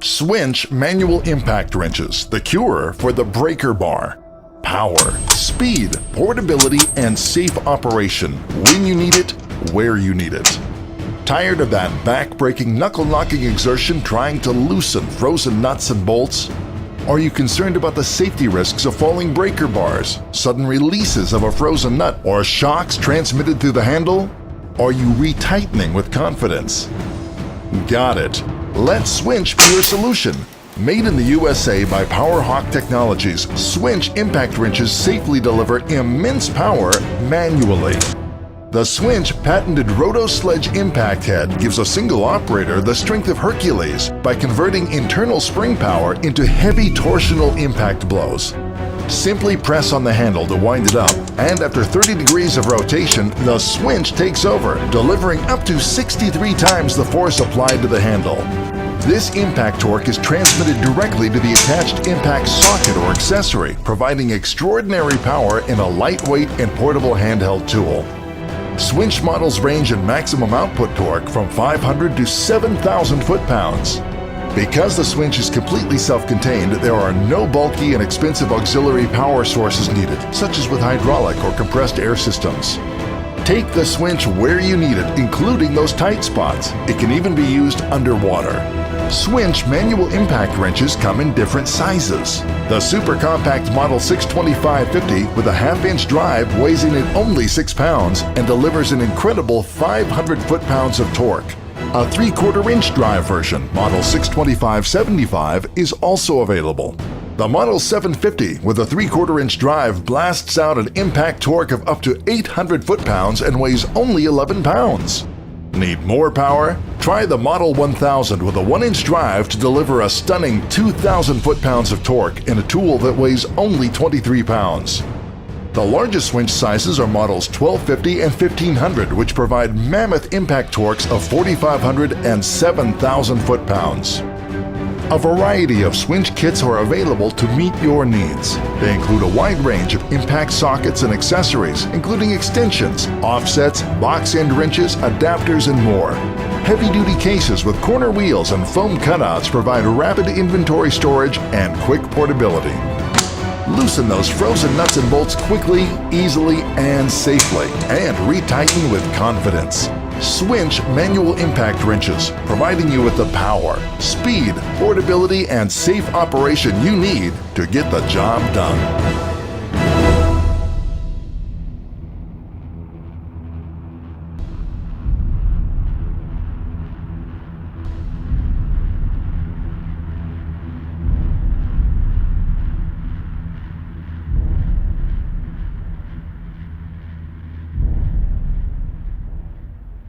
Swinch manual impact wrenches, the cure for the breaker bar. Power, speed, portability, and safe operation when you need it, where you need it. Tired of that back-breaking, knuckle-knocking exertion trying to loosen frozen nuts and bolts? Are you concerned about the safety risks of falling breaker bars, sudden releases of a frozen nut, or shocks transmitted through the handle? Are you retightening with confidence? Got it. Let Swinch be your solution. Made in the USA by PowerHawk Technologies, Swinch impact wrenches safely deliver immense power manually. The Swinch patented RotoSledge impact head gives a single operator the strength of Hercules by converting internal spring power into heavy torsional impact blows. Simply press on the handle to wind it up, and after 30 degrees of rotation, the Swinch takes over, delivering up to 63 times the force applied to the handle. This impact torque is transmitted directly to the attached impact socket or accessory, providing extraordinary power in a lightweight and portable handheld tool. Swinch models range in maximum output torque from 500 to 7,000 foot-pounds. Because the Swinch is completely self-contained, there are no bulky and expensive auxiliary power sources needed, such as with hydraulic or compressed air systems. Take the Swinch where you need it, including those tight spots. It can even be used underwater. Swinch manual impact wrenches come in different sizes. The super compact Model 62550 with a half-inch drive weighs in at only 6 pounds and delivers an incredible 500 foot-pounds of torque. A 3/4-inch drive version, Model 62575, is also available. The Model 750 with a 3/4-inch drive blasts out an impact torque of up to 800 foot-pounds and weighs only 11 pounds. Need more power? Try the Model 1000 with a 1-inch drive to deliver a stunning 2,000 foot-pounds of torque in a tool that weighs only 23 pounds. The largest Swinch sizes are Models 1250 and 1500, which provide mammoth impact torques of 4,500 and 7,000 foot-pounds. A variety of Swinch kits are available to meet your needs. They include a wide range of impact sockets and accessories, including extensions, offsets, box end wrenches, adapters, and more. Heavy-duty cases with corner wheels and foam cutouts provide rapid inventory storage and quick portability. Loosen those frozen nuts and bolts quickly, easily, and safely, and retighten with confidence. Swinch manual impact wrenches, providing you with the power, speed, portability, and safe operation you need to get the job done.